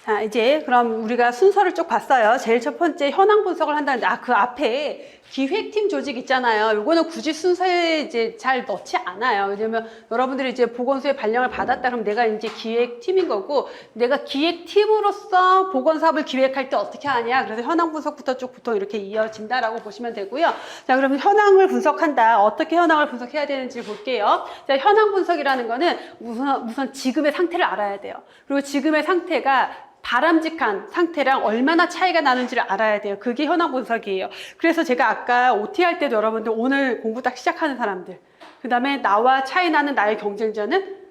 자, 이제 그럼 우리가 순서를 쭉 봤어요. 제일 첫 번째 현황 분석을 한다는데, 그 앞에 기획팀 조직 있잖아요. 요거는 굳이 순서에 이제 잘 넣지 않아요. 왜냐면 여러분들이 이제 보건소에 발령을 받았다 그러면 내가 이제 기획팀인 거고, 내가 기획팀으로서 보건사업을 기획할 때 어떻게 하냐. 그래서 현황 분석부터 쭉 보통 이렇게 이어진다라고 보시면 되고요. 자, 그러면 현황을 분석한다. 어떻게 현황을 분석해야 되는지 볼게요. 자, 현황 분석이라는 거는 우선 지금의 상태를 알아야 돼요. 그리고 지금의 상태가 바람직한 상태랑 얼마나 차이가 나는지를 알아야 돼요. 그게 현황 분석이에요. 그래서 제가 아까 OT 할 때도 여러분들 오늘 공부 딱 시작하는 사람들, 그 다음에 나와 차이 나는 나의 경쟁자는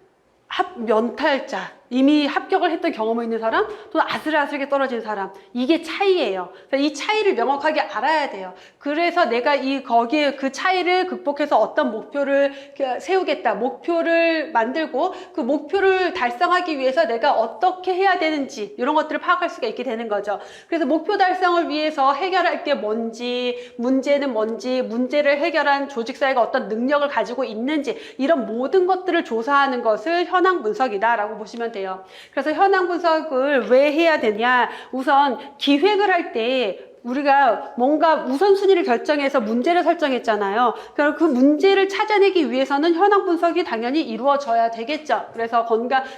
면탈자, 이미 합격을 했던 경험이 있는 사람, 또는 아슬아슬하게 떨어진 사람, 이게 차이예요. 이 차이를 명확하게 알아야 돼요. 그래서 내가 거기에 그 차이를 극복해서 어떤 목표를 세우겠다, 목표를 만들고 그 목표를 달성하기 위해서 내가 어떻게 해야 되는지 이런 것들을 파악할 수가 있게 되는 거죠. 그래서 목표 달성을 위해서 해결할 게 뭔지, 문제는 뭔지, 문제를 해결한 조직사회가 어떤 능력을 가지고 있는지, 이런 모든 것들을 조사하는 것을 현황 분석이다라고 보시면 돼요. 그래서 현황 분석을 왜 해야 되냐? 우선 기획을 할 때 우리가 뭔가 우선순위를 결정해서 문제를 설정했잖아요. 그럼 그 문제를 찾아내기 위해서는 현황 분석이 당연히 이루어져야 되겠죠. 그래서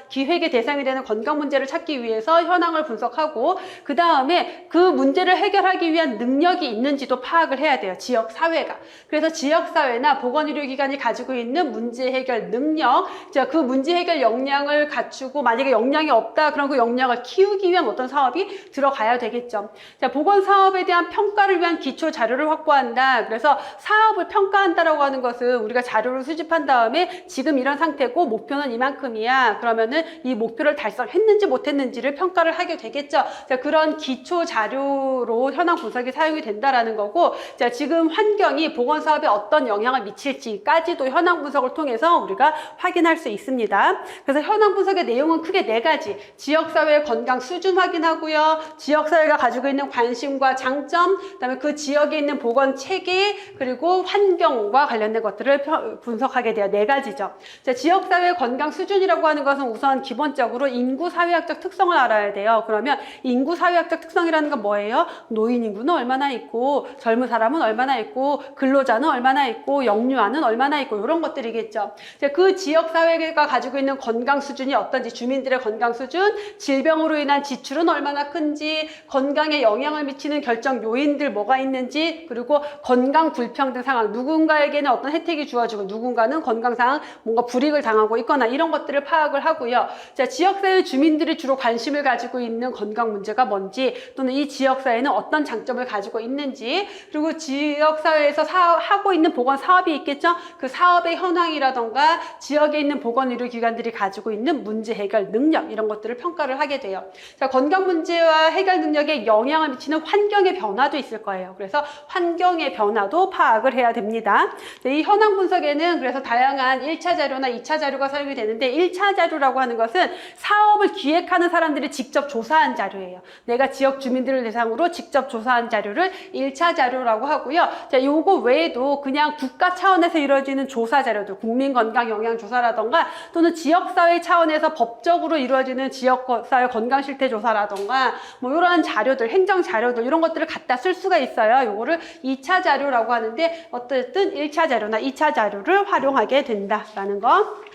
기획의 대상이 되는 건강 문제를 찾기 위해서 현황을 분석하고, 그 다음에 그 문제를 해결하기 위한 능력이 있는지도 파악을 해야 돼요. 지역사회가. 그래서 지역사회나 보건의료기관이 가지고 있는 문제 해결 능력, 그 문제 해결 역량을 갖추고, 만약에 역량이 없다, 그럼 그 역량을 키우기 위한 어떤 사업이 들어가야 되겠죠. 자, 보건사업 에 대한 평가를 위한 기초 자료를 확보한다. 그래서 사업을 평가한다라고 하는 것은 우리가 자료를 수집한 다음에 지금 이런 상태고 목표는 이만큼이야. 그러면은 이 목표를 달성했는지 못했는지를 평가를 하게 되겠죠. 자, 그런 기초 자료로 현황 분석이 사용이 된다라는 거고, 자, 지금 환경이 보건사업에 어떤 영향을 미칠지까지도 현황 분석을 통해서 우리가 확인할 수 있습니다. 그래서 현황 분석의 내용은 크게 4가지. 지역사회의 건강 수준 확인하고요. 지역사회가 가지고 있는 관심과 장점, 그다음에 그 지역에 있는 보건 체계, 그리고 환경과 관련된 것들을 분석하게 돼요. 4가지죠. 자, 지역사회 건강 수준이라고 하는 것은 우선 기본적으로 인구 사회학적 특성을 알아야 돼요. 그러면 인구 사회학적 특성이라는 건 뭐예요? 노인 인구는 얼마나 있고, 젊은 사람은 얼마나 있고, 근로자는 얼마나 있고, 영유아는 얼마나 있고, 이런 것들이겠죠. 자, 그 지역사회가 가지고 있는 건강 수준이 어떤지, 주민들의 건강 수준, 질병으로 인한 지출은 얼마나 큰지, 건강에 영향을 미치는 결정 요인들 뭐가 있는지, 그리고 건강 불평등 상황, 누군가에게는 어떤 혜택이 주어지고 누군가는 건강상 뭔가 불이익을 당하고 있거나 이런 것들을 파악을 하고요. 자, 지역사회 주민들이 주로 관심을 가지고 있는 건강 문제가 뭔지, 또는 이 지역사회는 어떤 장점을 가지고 있는지, 그리고 지역사회에서 하고 있는 보건 사업이 있겠죠. 그 사업의 현황이라던가 지역에 있는 보건의료기관들이 가지고 있는 문제 해결 능력, 이런 것들을 평가를 하게 돼요. 자, 건강 문제와 해결 능력에 영향을 미치는 환경의 변화도 있을 거예요. 그래서 환경의 변화도 파악을 해야 됩니다. 이 현황 분석에는 그래서 다양한 1차 자료나 2차 자료가 사용이 되는데, 1차 자료라고 하는 것은 사업을 기획하는 사람들이 직접 조사한 자료예요. 내가 지역 주민들을 대상으로 직접 조사한 자료를 1차 자료라고 하고요. 자, 요거 외에도 그냥 국가 차원에서 이루어지는 조사 자료들, 국민건강영양조사라던가 또는 지역사회 차원에서 법적으로 이루어지는 지역사회 건강실태조사라던가 뭐 이러한 자료들, 행정자료들, 이런 것들을 갖다 쓸 수가 있어요. 요거를 2차 자료라고 하는데, 어쨌든 1차 자료나 2차 자료를 활용하게 된다라는 거.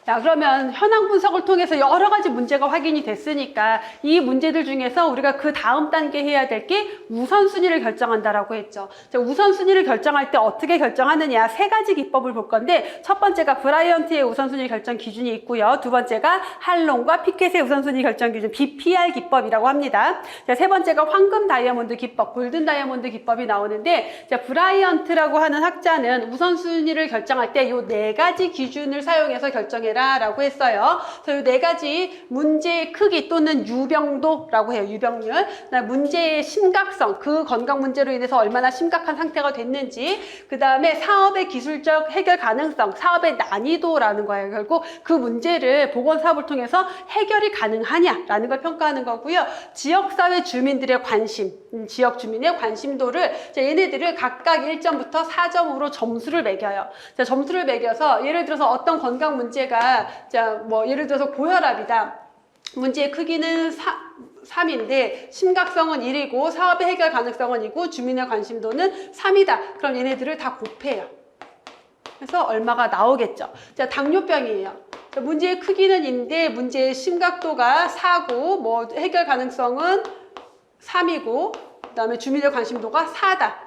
자, 그러면 현황 분석을 통해서 여러 가지 문제가 확인이 됐으니까 이 문제들 중에서 우리가 그 다음 단계 해야 될 게 우선순위를 결정한다라고 했죠. 자, 우선순위를 결정할 때 어떻게 결정하느냐, 3가지 기법을 볼 건데, 첫 번째가 브라이언트의 우선순위 결정 기준이 있고요. 두 번째가 할롱과 피켓의 우선순위 결정 기준, BPR 기법이라고 합니다. 자, 세 번째가 황금 다이아몬드 기법, 골든 다이아몬드 기법이 나오는데, 자, 브라이언트라고 하는 학자는 우선순위를 결정할 때 이 4가지 기준을 사용해서 결정해 라고 했어요. 그래서 이 4가지 문제의 크기 또는 유병도라고 해요. 유병률, 문제의 심각성, 그 건강 문제로 인해서 얼마나 심각한 상태가 됐는지, 그 다음에 사업의 기술적 해결 가능성, 사업의 난이도라는 거예요. 결국 그 문제를 보건사업을 통해서 해결이 가능하냐라는 걸 평가하는 거고요. 지역사회 주민들의 관심, 지역 주민의 관심도를, 자, 얘네들을 각각 1점부터 4점으로 점수를 매겨요. 자, 점수를 매겨서 예를 들어서 어떤 건강 문제가, 자, 뭐 예를 들어서 고혈압이다. 문제의 크기는 3인데 심각성은 1이고 사업의 해결 가능성은 2고 주민의 관심도는 3이다. 그럼 얘네들을 다 곱해요. 그래서 얼마가 나오겠죠. 자, 당뇨병이에요. 자, 문제의 크기는 2인데 문제의 심각도가 4고 뭐 해결 가능성은 3이고 그다음에 주민의 관심도가 4다.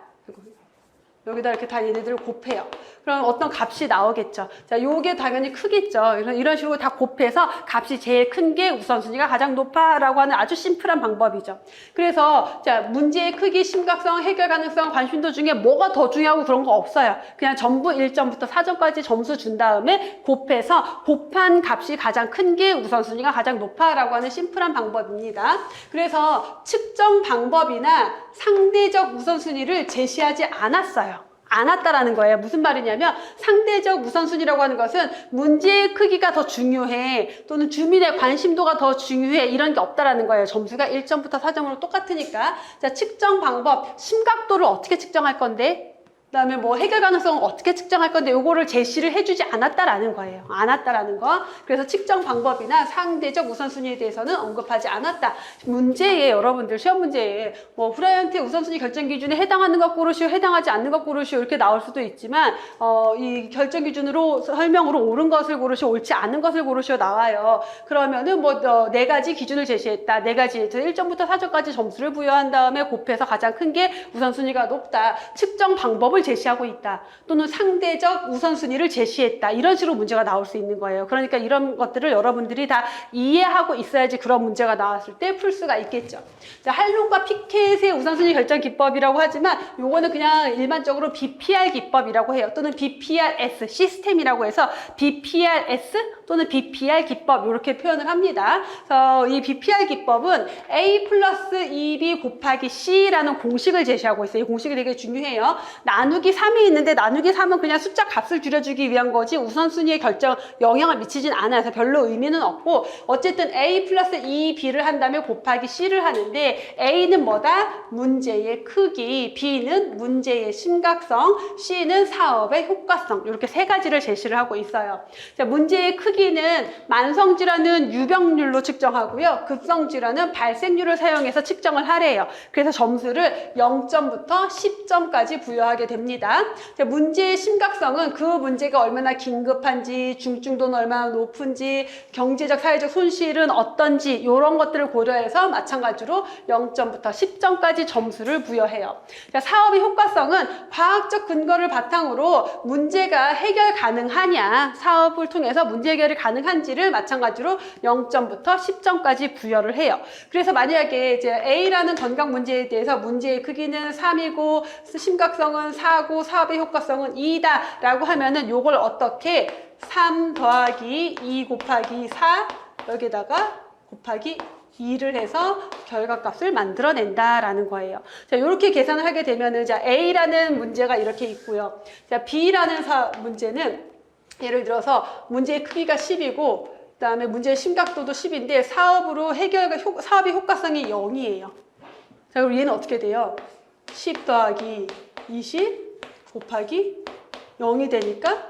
여기다 이렇게 다 얘네들을 곱해요. 그럼 어떤 값이 나오겠죠. 자, 요게 당연히 크겠죠. 이런 식으로 다 곱해서 값이 제일 큰 게 우선순위가 가장 높아라고 하는 아주 심플한 방법이죠. 그래서 자, 문제의 크기, 심각성, 해결 가능성, 관심도 중에 뭐가 더 중요하고 그런 거 없어요. 그냥 전부 1점부터 4점까지 점수 준 다음에 곱해서 곱한 값이 가장 큰 게 우선순위가 가장 높아라고 하는 심플한 방법입니다. 그래서 측정 방법이나 상대적 우선순위를 제시하지 않았다라는 거예요. 무슨 말이냐면 상대적 우선순위라고 하는 것은 문제의 크기가 더 중요해 또는 주민의 관심도가 더 중요해 이런 게 없다라는 거예요. 점수가 1점부터 4점으로 똑같으니까. 자, 측정 방법, 심각도를 어떻게 측정할 건데 그다음에 뭐 해결 가능성은 어떻게 측정할 건데 요거를 제시를 해주지 않았다라는 거예요. 않았다라는 거. 그래서 측정 방법이나 상대적 우선순위에 대해서는 언급하지 않았다. 문제에 여러분들 시험 문제에 뭐 후라이한테 우선순위 결정 기준에 해당하는 것 고르시오, 해당하지 않는 것 고르시오 이렇게 나올 수도 있지만 이 결정 기준으로 설명으로 옳은 것을 고르시오, 옳지 않은 것을 고르시오 나와요. 그러면은 뭐 네 가지 기준을 제시했다. 네 가지 1점부터 4점까지 점수를 부여한 다음에 곱해서 가장 큰 게 우선순위가 높다. 측정 방법을 제시하고 있다. 또는 상대적 우선순위를 제시했다. 이런 식으로 문제가 나올 수 있는 거예요. 그러니까 이런 것들을 여러분들이 다 이해하고 있어야지 그런 문제가 나왔을 때 풀 수가 있겠죠. 자, 할론과 피켓의 우선순위 결정 기법이라고 하지만 요거는 그냥 일반적으로 BPR 기법이라고 해요. 또는 BPRS 시스템이라고 해서 BPRS 또는 BPR 기법 이렇게 표현을 합니다. 그래서 이 BPR 기법은 A 플러스 2B 곱하기 C라는 공식을 제시하고 있어요. 이 공식이 되게 중요해요. 나누기 3이 있는데 나누기 3은 그냥 숫자 값을 줄여주기 위한 거지 우선순위의 결정 영향을 미치진 않아요. 그래서 별로 의미는 없고 어쨌든 A 플러스 2B를 한 다음에 곱하기 C를 하는데 A는 뭐다? 문제의 크기, B는 문제의 심각성, C는 사업의 효과성 이렇게 세 가지를 제시를 하고 있어요. 자, 문제의 크기는 만성질환은 유병률로 측정하고요. 급성질환은 발생률을 사용해서 측정을 하래요. 그래서 점수를 0점부터 10점까지 부여하게 됩니다. 자, 문제의 심각성은 그 문제가 얼마나 긴급한지, 중증도는 얼마나 높은지, 경제적, 사회적 손실은 어떤지 이런 것들을 고려해서 마찬가지로 0점부터 10점까지 점수를 부여해요. 자, 사업의 효과성은 과학적 근거를 바탕으로 문제가 해결 가능하냐, 사업을 통해서 문제 해결이 가능한지를 마찬가지로 0점부터 10점까지 부여를 해요. 그래서 만약에 이제 A라는 건강 문제에 대해서 문제의 크기는 3이고 심각성은 4고 사업의 효과성은 2다 라고 하면은 요걸 어떻게 3 더하기 2 곱하기 4 여기다가 곱하기 2를 해서 결과값을 만들어낸다라는 거예요. 자, 이렇게 계산을 하게 되면은 자, A라는 문제가 이렇게 있고요. 자, B라는 문제는 예를 들어서 문제의 크기가 10이고 그다음에 문제의 심각도도 10인데 사업의 효과성이 0이에요. 자, 그럼 얘는 어떻게 돼요? 10 더하기 20 곱하기 0이 되니까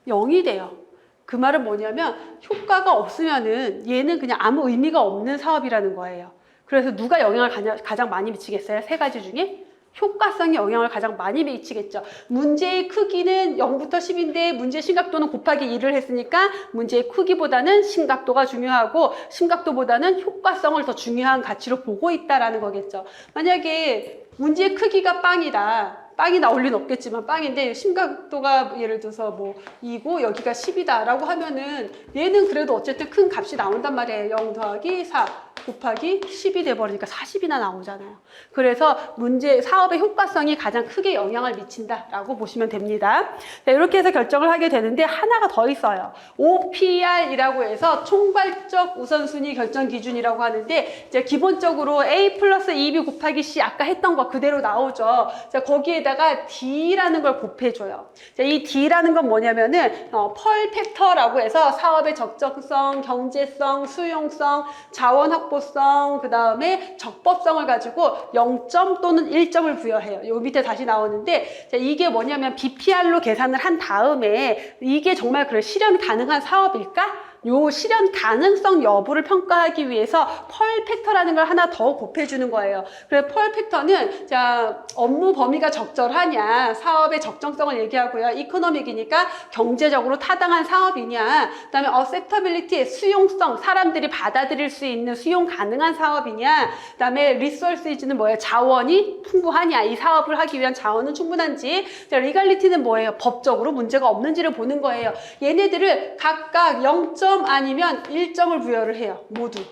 0이 돼요. 그 말은 뭐냐면 효과가 없으면은 얘는 그냥 아무 의미가 없는 사업이라는 거예요. 그래서 누가 영향을 가장 많이 미치겠어요? 세 가지 중에? 효과성이 영향을 가장 많이 미치겠죠. 문제의 크기는 0부터 10인데 문제의 심각도는 곱하기 2를 했으니까 문제의 크기보다는 심각도가 중요하고 심각도보다는 효과성을 더 중요한 가치로 보고 있다라는 거겠죠. 만약에 문제의 크기가 빵이다. 빵이 나올 리는 없겠지만 빵인데 심각도가 예를 들어서 뭐 2고 여기가 10이다 라고 하면은 얘는 그래도 어쨌든 큰 값이 나온단 말이에요. 0 더하기 4 곱하기 10이 돼버리니까 40이나 나오잖아요. 그래서 사업의 효과성이 가장 크게 영향을 미친다라고 보시면 됩니다. 자, 이렇게 해서 결정을 하게 되는데 하나가 더 있어요. OPR이라고 해서 총괄적 우선순위 결정 기준이라고 하는데 이제 기본적으로 A 플러스 2B 곱하기 C 아까 했던 거 그대로 나오죠. 자, 거기에다가 D라는 걸 곱해줘요. 자, 이 D라는 건 뭐냐면은 펄 팩터라고 해서 사업의 적정성, 경제성, 수용성, 자원 확보성, 그 다음에 적법성을 가지고 0점 또는 1점을 부여해요. 요 밑에 다시 나오는데 자, 이게 뭐냐면 BPR로 계산을 한 다음에 이게 정말 실현 가능한 사업일까? 요 실현 가능성 여부를 평가하기 위해서 펄 팩터라는 걸 하나 더 곱해주는 거예요. 그래서 펄 팩터는 자 업무 범위가 적절하냐, 사업의 적정성을 얘기하고요. 이코노믹이니까 경제적으로 타당한 사업이냐, 그다음에 어셉터빌리티 수용성, 사람들이 받아들일 수 있는 수용 가능한 사업이냐, 그다음에 리소스이즈는 뭐예요? 자원이 풍부하냐, 이 사업을 하기 위한 자원은 충분한지. 자, 리갈리티는 뭐예요? 법적으로 문제가 없는지를 보는 거예요. 얘네들을 각각 0점 아니면 1점을 부여를 해요. 모두.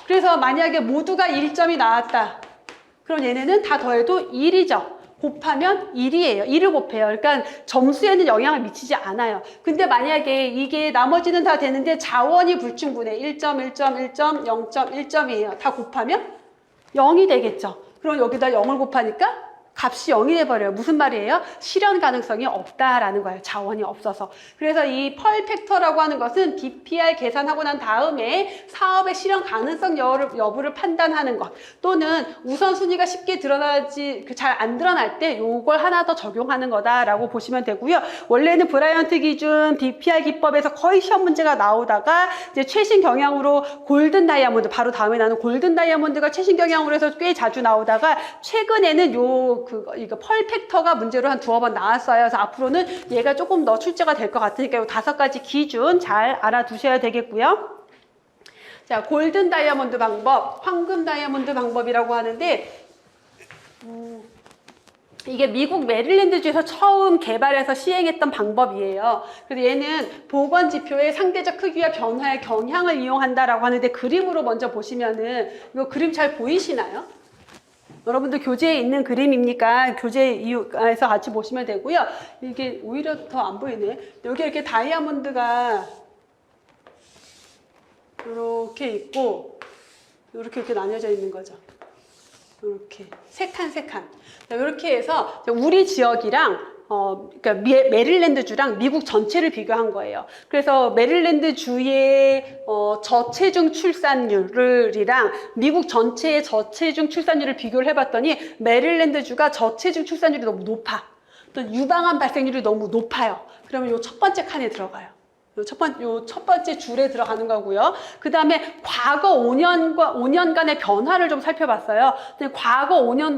그래서 만약에 모두가 1점이 나왔다. 그럼 얘네는 다 더해도 1이죠. 곱하면 1이에요. 1을 곱해요. 그러니까 점수에는 영향을 미치지 않아요. 근데 만약에 이게 나머지는 다 되는데 자원이 불충분해. 1점, 1점, 1점, 0점, 1점이에요. 다 곱하면 0이 되겠죠. 그럼 여기다 0을 곱하니까 값이 0이 돼버려요. 무슨 말이에요? 실현 가능성이 없다라는 거예요. 자원이 없어서. 그래서 이 펄 팩터라고 하는 것은 DPR 계산하고 난 다음에 사업의 실현 가능성 여부를 판단하는 것, 또는 우선순위가 쉽게 드러나지 잘 안 드러날 때 요걸 하나 더 적용하는 거다라고 보시면 되고요. 원래는 브라이언트 기준 DPR 기법에서 거의 시험 문제가 나오다가 이제 최신 경향으로 골든 다이아몬드, 바로 다음에 나는 골든 다이아몬드가 최신 경향으로 해서 꽤 자주 나오다가 최근에는 이거 펄 팩터가 문제로 한 2번 나왔어요. 그래서 앞으로는 얘가 조금 더 출제가 될 것 같으니까 이 5가지 기준 잘 알아두셔야 되겠고요. 자, 골든 다이아몬드 방법, 황금 다이아몬드 방법이라고 하는데, 이게 미국 메릴랜드주에서 처음 개발해서 시행했던 방법이에요. 그래서 얘는 보건 지표의 상대적 크기와 변화의 경향을 이용한다라고 하는데, 그림으로 먼저 보시면은 이거 그림 잘 보이시나요? 여러분들 교재에 있는 그림입니까? 교재에서 같이 보시면 되고요. 이게 오히려 더 안 보이네. 여기 이렇게 다이아몬드가 이렇게 있고 이렇게 나뉘어져 있는 거죠. 이렇게 세 칸. 이렇게 해서 우리 지역이랑 그러니까 메릴랜드주랑 미국 전체를 비교한 거예요. 그래서 메릴랜드주의 저체중 출산율이랑 미국 전체의 저체중 출산율을 비교를 해봤더니 메릴랜드주가 저체중 출산율이 너무 높아. 또 유방암 발생률이 너무 높아요. 그러면 요 첫 번째 칸에 들어가요. 요 첫 번째 줄에 들어가는 거고요. 그 다음에 과거 5년간의 변화를 좀 살펴봤어요. 근데 과거 5년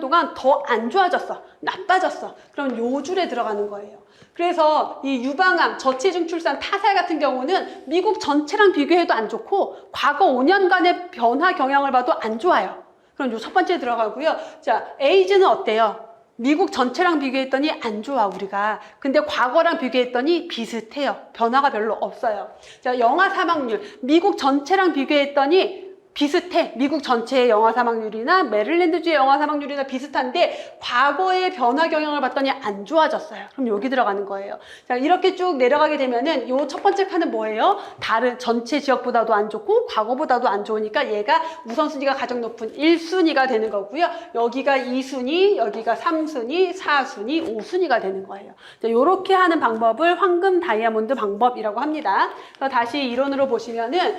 동안 더 안 좋아졌어. 나빠졌어. 그럼 요 줄에 들어가는 거예요. 그래서 이 유방암, 저체중 출산, 타살 같은 경우는 미국 전체랑 비교해도 안 좋고 과거 5년간의 변화 경향을 봐도 안 좋아요. 그럼 요 첫 번째 들어가고요. 자, 에이즈는 어때요? 미국 전체랑 비교했더니 안 좋아, 우리가. 근데 과거랑 비교했더니 비슷해요. 변화가 별로 없어요. 자, 영아 사망률. 미국 전체랑 비교했더니 비슷해. 미국 전체의 영아 사망률이나 메릴랜드주의 영아 사망률이나 비슷한데 과거의 변화 경향을 봤더니 안 좋아졌어요. 그럼 여기 들어가는 거예요. 자, 이렇게 쭉 내려가게 되면은 요 첫 번째 칸은 뭐예요? 다른 전체 지역보다도 안 좋고 과거보다도 안 좋으니까 얘가 우선순위가 가장 높은 1순위가 되는 거고요. 여기가 2순위, 여기가 3순위, 4순위, 5순위가 되는 거예요. 자, 요렇게 하는 방법을 황금 다이아몬드 방법이라고 합니다. 그래서 다시 이론으로 보시면은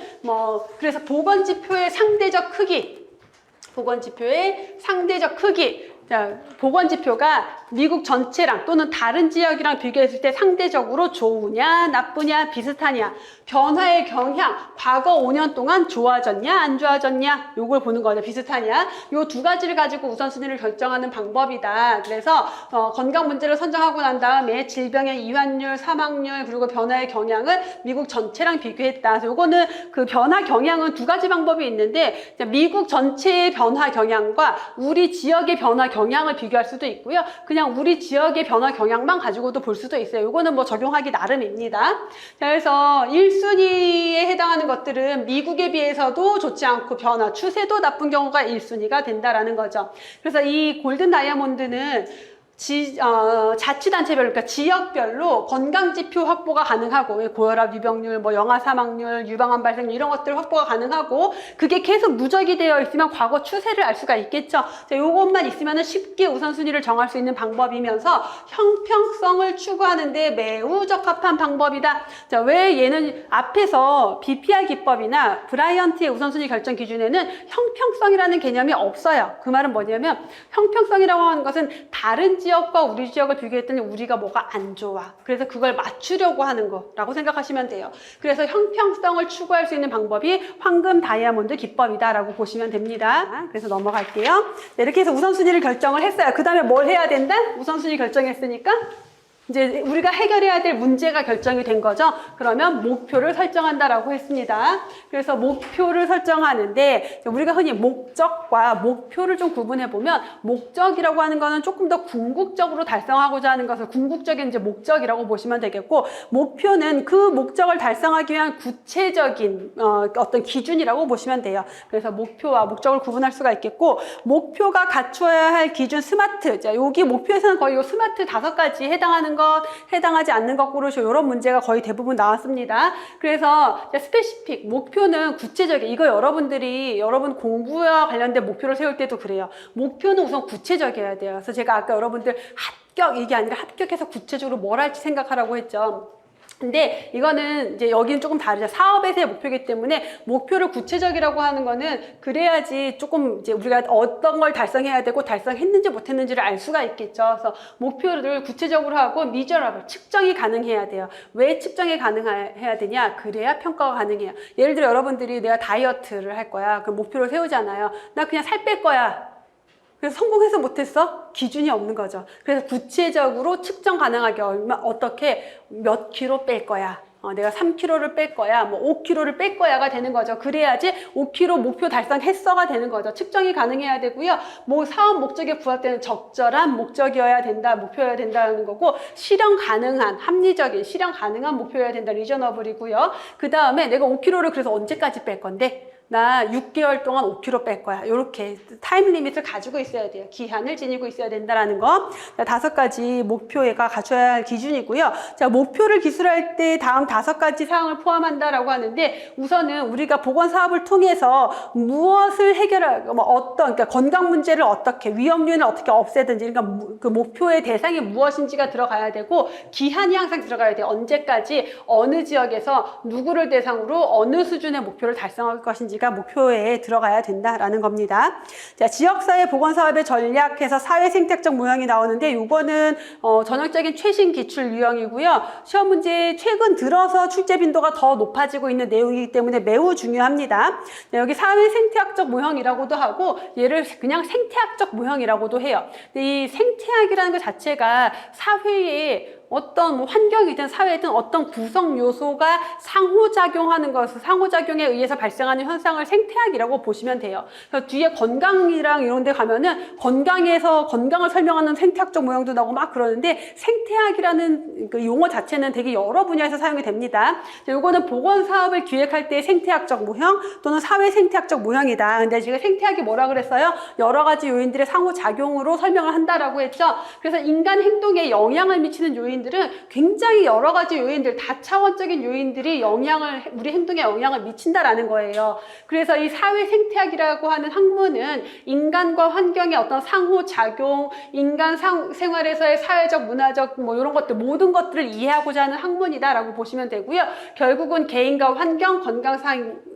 그래서 보건지표의 상대적 크기, 자, 보건지표가 미국 전체랑 또는 다른 지역이랑 비교했을 때 상대적으로 좋으냐, 나쁘냐, 비슷하냐, 변화의 경향, 과거 5년 동안 좋아졌냐, 안 좋아졌냐, 요걸 보는 거죠. 비슷하냐. 요 2가지를 가지고 우선순위를 결정하는 방법이다. 그래서 건강 문제를 선정하고 난 다음에 질병의 이환율, 사망률, 그리고 변화의 경향을 미국 전체랑 비교했다. 그래서 요거는 그 변화 경향은 2가지 방법이 있는데, 미국 전체의 변화 경향과 우리 지역의 변화 경향을 비교할 수도 있고요. 그냥 우리 지역의 변화 경향만 가지고도 볼 수도 있어요. 이거는 적용하기 나름입니다. 자, 그래서 1순위에 해당하는 것들은 미국에 비해서도 좋지 않고 변화, 추세도 나쁜 경우가 1순위가 된다라는 거죠. 그래서 이 골든 다이아몬드는 자치단체별로, 그러니까 지역별로 건강지표 확보가 가능하고, 고혈압 유병률, 영아 사망률, 유방암 발생률 이런 것들 확보가 가능하고, 그게 계속 누적이 되어 있으면 과거 추세를 알 수가 있겠죠. 자, 요것만 있으면 쉽게 우선순위를 정할 수 있는 방법이면서 형평성을 추구하는데 매우 적합한 방법이다. 자, 왜 얘는 앞에서 BPR 기법이나 브라이언트의 우선순위 결정 기준에는 형평성이라는 개념이 없어요. 그 말은 뭐냐면 형평성이라고 하는 것은 다른 지역과 우리 지역을 비교했더니 우리가 뭐가 안 좋아. 그래서 그걸 맞추려고 하는 거라고 생각하시면 돼요. 그래서 형평성을 추구할 수 있는 방법이 황금 다이아몬드 기법이다라고 보시면 됩니다. 그래서 넘어갈게요. 네, 이렇게 해서 우선순위를 결정을 했어요. 그 다음에 뭘 해야 된다? 우선순위 결정했으니까 이제 우리가 해결해야 될 문제가 결정이 된 거죠. 그러면 목표를 설정한다라고 했습니다. 그래서 목표를 설정하는데 우리가 흔히 목적과 목표를 좀 구분해 보면 목적이라고 하는 거는 조금 더 궁극적으로 달성하고자 하는 것을 궁극적인 이제 목적이라고 보시면 되겠고, 목표는 그 목적을 달성하기 위한 구체적인 어떤 기준이라고 보시면 돼요. 그래서 목표와 목적을 구분할 수가 있겠고, 목표가 갖춰야 할 기준 스마트. 자, 여기 목표에서는 거의 요 스마트 5가지 해당하는 것, 해당하지 않는 것 고르쇼, 이런 문제가 거의 대부분 나왔습니다. 그래서 스페시픽, 목표는 구체적이에요. 이거 여러분 공부와 관련된 목표를 세울 때도 그래요. 목표는 우선 구체적이어야 돼요. 그래서 제가 아까 여러분들 합격, 이게 아니라 합격해서 구체적으로 뭘 할지 생각하라고 했죠. 근데 이거는 이제 여기는 조금 다르죠. 사업에서의 목표이기 때문에 목표를 구체적이라고 하는 거는 그래야지 조금 이제 우리가 어떤 걸 달성해야 되고 달성했는지 못했는지를 알 수가 있겠죠. 그래서 목표를 구체적으로 하고 미저러블, 측정이 가능해야 돼요. 왜 측정이 가능해야 되냐? 그래야 평가가 가능해요. 예를 들어 여러분들이 내가 다이어트를 할 거야. 그럼 목표를 세우잖아요. 나 그냥 살 뺄 거야. 그래서 성공해서 못했어? 기준이 없는 거죠. 그래서 구체적으로 측정 가능하게 어떻게 몇 킬로 뺄 거야. 내가 3kg를 뺄 거야, 뭐 5kg를 뺄 거야가 되는 거죠. 그래야지 5kg 목표 달성했어가 되는 거죠. 측정이 가능해야 되고요. 뭐 사업 목적에 부합되는 적절한 목적이어야 된다, 목표여야 된다는 거고, 실현 가능한, 합리적인, 실현 가능한 목표여야 된다, 리저너블이고요. 그 다음에 내가 5kg를 그래서 언제까지 뺄 건데? 나 6개월 동안 5kg 뺄 거야. 이렇게 타임 리밋을 가지고 있어야 돼요. 기한을 지니고 있어야 된다라는 거. 자, 5가지 목표가 갖춰야 할 기준이고요. 자, 목표를 기술할 때 다음 5가지 사항을 포함한다라고 하는데, 우선은 우리가 보건 사업을 통해서 무엇을 그러니까 건강 문제를 어떻게, 위험 요인을 어떻게 없애든지, 그러니까 그 목표의 대상이 무엇인지가 들어가야 되고, 기한이 항상 들어가야 돼요. 언제까지, 어느 지역에서 누구를 대상으로 어느 수준의 목표를 달성할 것인지 가 목표에 들어가야 된다라는 겁니다. 자, 지역사회 보건사업의 전략해서 사회생태학적 모형이 나오는데, 이거는 전형적인 최신 기출 유형이고요. 시험 문제에 최근 들어서 출제 빈도가 더 높아지고 있는 내용이기 때문에 매우 중요합니다. 자, 여기 사회생태학적 모형이라고도 하고, 얘를 그냥 생태학적 모형이라고도 해요. 근데 이 생태학이라는 것 자체가 사회에 어떤 뭐 환경이든 사회든 어떤 구성 요소가 상호작용하는 것을, 상호작용에 의해서 발생하는 현상을 생태학이라고 보시면 돼요. 그래서 뒤에 건강이랑 이런 데 가면은 건강에서 건강을 설명하는 생태학적 모형도 나오고 막 그러는데, 생태학이라는 그 용어 자체는 되게 여러 분야에서 사용이 됩니다. 요거는 보건 사업을 기획할 때 생태학적 모형 또는 사회 생태학적 모형이다. 근데 제가 생태학이 뭐라 그랬어요? 여러 가지 요인들의 상호작용으로 설명을 한다라고 했죠. 그래서 인간 행동에 영향을 미치는 요인들은 굉장히 여러 가지 요인들, 다차원적인 요인들이 우리 행동에 영향을 미친다라는 거예요. 그래서 이 사회 생태학이라고 하는 학문은 인간과 환경의 어떤 상호작용, 인간 생활에서의 사회적, 문화적 뭐 이런 것들, 모든 것들을 이해하고자 하는 학문이다라고 보시면 되고요. 결국은 개인과 환경, 건강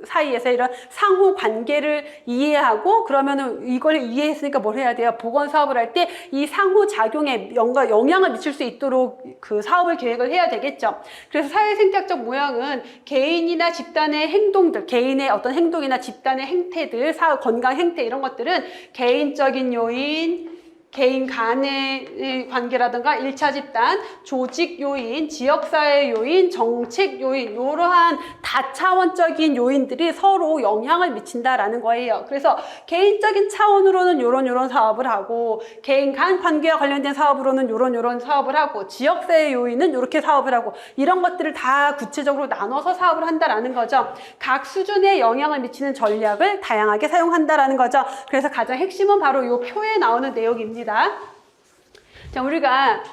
사이에서 이런 상호 관계를 이해하고, 그러면은 이걸 이해했으니까 뭘 해야 돼요? 보건 사업을 할 때 이 상호작용에 영향을 미칠 수 있도록 그 사업을 계획을 해야 되겠죠. 그래서 사회생태학적 모형은 개인이나 집단의 행동들, 개인의 어떤 행동이나 집단의 행태들, 건강 행태 이런 것들은 개인적인 요인, 개인 간의 관계라든가 1차 집단, 조직 요인, 지역사회 요인, 정책 요인, 이러한 다차원적인 요인들이 서로 영향을 미친다라는 거예요. 그래서 개인적인 차원으로는 요런 사업을 하고, 개인 간 관계와 관련된 사업으로는 요런 사업을 하고, 지역사회 요인은 요렇게 사업을 하고, 이런 것들을 다 구체적으로 나눠서 사업을 한다라는 거죠. 각 수준에 영향을 미치는 전략을 다양하게 사용한다라는 거죠. 그래서 가장 핵심은 바로 요 표에 나오는 내용입니다. 자, 우리가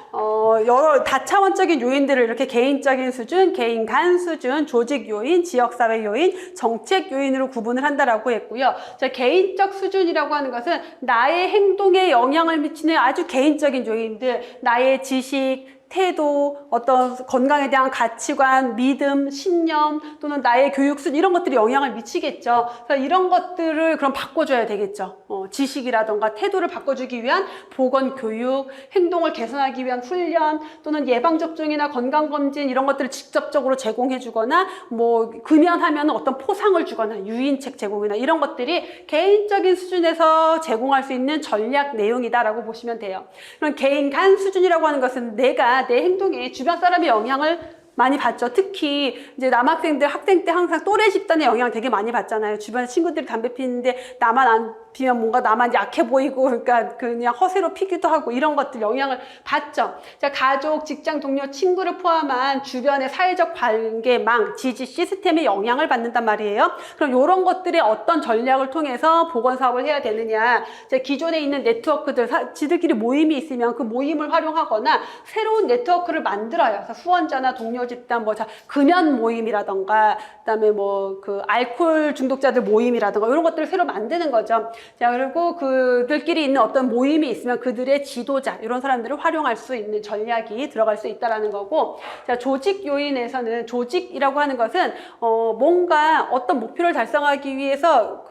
여러 다차원적인 요인들을 이렇게 개인적인 수준, 개인 간 수준, 조직 요인, 지역사회 요인, 정책 요인으로 구분을 한다라고 했고요. 자, 개인적 수준이라고 하는 것은 나의 행동에 영향을 미치는 아주 개인적인 요인들, 나의 지식, 태도, 어떤 건강에 대한 가치관, 믿음, 신념 또는 나의 교육 수준 이런 것들이 영향을 미치겠죠. 그래서 이런 것들을 그럼 바꿔줘야 되겠죠. 지식이라던가 태도를 바꿔주기 위한 보건 교육, 행동을 개선하기 위한 훈련 또는 예방접종이나 건강검진 이런 것들을 직접적으로 제공해주거나 뭐 금연하면 어떤 포상을 주거나 유인책 제공이나 이런 것들이 개인적인 수준에서 제공할 수 있는 전략 내용이다라고 보시면 돼요. 그럼 개인 간 수준이라고 하는 것은 내가 내 행동에 주변 사람의 영향을 많이 받죠. 특히 이제 남학생들 학생 때 항상 또래 집단의 영향을 되게 많이 받잖아요. 주변 친구들이 담배 피는데 나만 안 피면 뭔가 나만 약해 보이고 그러니까 그냥 허세로 피기도 하고 이런 것들 영향을 받죠. 자, 가족, 직장 동료, 친구를 포함한 주변의 사회적 관계망, 지지 시스템에 영향을 받는단 말이에요. 그럼 이런 것들의 어떤 전략을 통해서 보건 사업을 해야 되느냐. 자, 기존에 있는 네트워크들, 지들끼리 모임이 있으면 그 모임을 활용하거나 새로운 네트워크를 만들어요. 그래서 후원자나 동료 집단, 뭐 금연 모임이라던가, 그다음에 뭐 그 알코올 중독자들 모임이라던가 이런 것들을 새로 만드는 거죠. 자, 그리고 그들끼리 있는 어떤 모임이 있으면 그들의 지도자 이런 사람들을 활용할 수 있는 전략이 들어갈 수 있다라는 거고, 자, 조직 요인에서는 조직이라고 하는 것은 뭔가 어떤 목표를 달성하기 위해서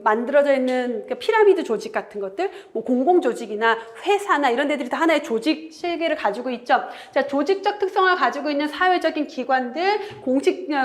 만들어져 있는 그 피라미드 조직 같은 것들, 뭐 공공 조직이나 회사나 이런 데들이 다 하나의 조직 체계를 가지고 있죠. 자, 조직적 특성을 가지고 있는 사회적인 기관들,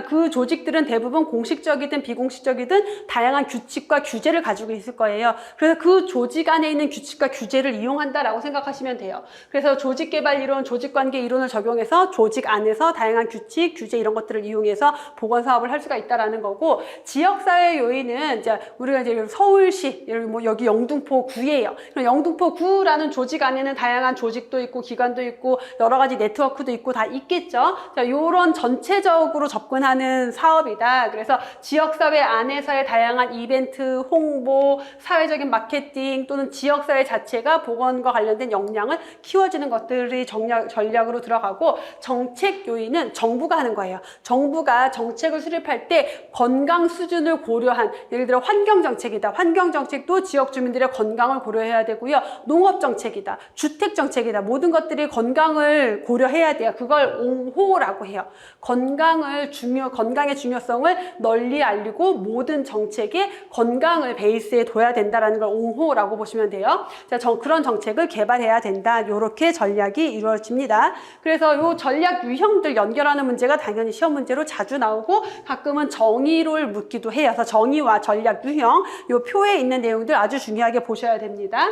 그 조직들은 대부분 공식적이든 비공식적이든 다양한 규칙과 규제를 가지고 있을 거예요. 그래서 그 조직 안에 있는 규칙과 규제를 이용한다라고 생각하시면 돼요. 그래서 조직 개발 이론, 조직 관계 이론을 적용해서 조직 안에서 다양한 규칙, 규제 이런 것들을 이용해서 보건 사업을 할 수가 있다라는 거고, 지역 사회 요인은 이제 우리가 이제 서울시, 뭐 여기 영등포 구예요. 그럼 영등포 구라는 조직 안에는 다양한 조직도 있고 기관도 있고 여러 가지 네트워크도 있고 다 있겠죠. 자, 요런 전체적으로 접근하는 사업이다. 그래서 지역사회 안에서의 다양한 이벤트, 홍보, 사회적인 마케팅 또는 지역사회 자체가 보건과 관련된 역량을 키워주는 것들이 전략으로 들어가고, 정책 요인은 정부가 하는 거예요. 정부가 정책을 수립할 때 건강 수준을 고려한, 예를 들어 환경정책이다. 환경정책도 지역 주민들의 건강을 고려해야 되고요. 농업정책이다. 주택정책이다. 모든 것들이 건강을 고려해야 돼요. 그걸 옹호라고 해요. 건강의 중요성을 널리 알리고 모든 정책에 건강을 베이스에 둬야 된다라는 걸 옹호라고 보시면 돼요. 자, 그런 정책을 개발해야 된다. 이렇게 전략이 이루어집니다. 그래서 이 전략 유형들 연결하는 문제가 당연히 시험 문제로 자주 나오고 가끔은 정의를 묻기도 해요. 그래서 정의와 전략 유형, 이 표에 있는 내용들 아주 중요하게 보셔야 됩니다.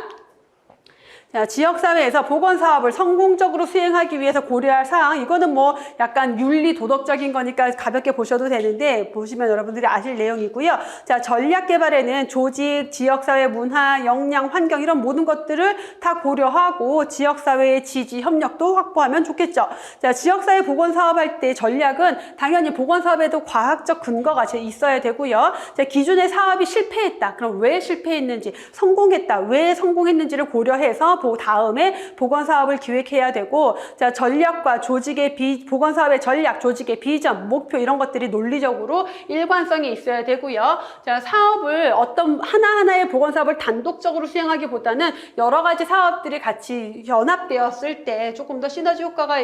자, 지역사회에서 보건사업을 성공적으로 수행하기 위해서 고려할 사항, 이거는 뭐 약간 윤리 도덕적인 거니까 가볍게 보셔도 되는데 보시면 여러분들이 아실 내용이고요. 자, 전략 개발에는 조직, 지역사회 문화, 역량, 환경 이런 모든 것들을 다 고려하고 지역사회의 지지, 협력도 확보하면 좋겠죠. 자, 지역사회 보건사업할 때 전략은 당연히 보건사업에도 과학적 근거가 있어야 되고요. 자, 기존의 사업이 실패했다. 그럼 왜 실패했는지, 성공했다. 왜 성공했는지를 고려해서 다음에 보건사업을 기획해야 되고, 자, 전략과 보건사업의 전략, 조직의 비전, 목표 이런 것들이 논리적으로 일관성이 있어야 되고요. 자, 사업을 어떤 하나하나의 보건사업을 단독적으로 수행하기보다는 여러 가지 사업들이 같이 연합되었을 때 조금 더 시너지 효과가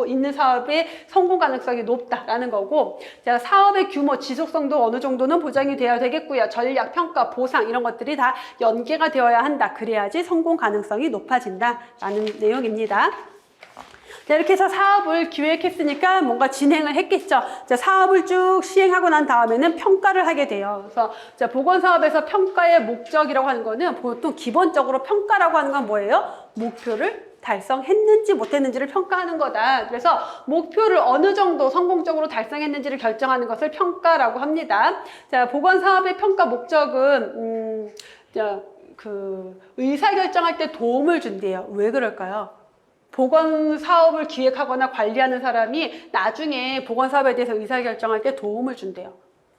있는 사업의 성공 가능성이 높다라는 거고, 자, 사업의 규모, 지속성도 어느 정도는 보장이 되어야 되겠고요. 전략, 평가, 보상 이런 것들이 다 연계가 되어야 한다. 그래야지 성공 가능성이 높아진다라는 내용입니다. 자, 이렇게 해서 사업을 기획했으니까 뭔가 진행을 했겠죠. 자, 사업을 쭉 시행하고 난 다음에는 평가를 하게 돼요. 그래서 자, 보건사업에서 평가의 목적이라고 하는 거는 보통 기본적으로 평가라고 하는 건 뭐예요? 목표를 달성했는지 못했는지를 평가하는 거다. 그래서 목표를 어느 정도 성공적으로 달성했는지를 결정하는 것을 평가라고 합니다. 자, 보건사업의 평가 목적은 의사결정할 때 도움을 준대요. 왜 그럴까요? 보건사업을 기획하거나 관리하는 사람이 나중에 보건사업에 대해서 의사결정할 때 도움을 준대요.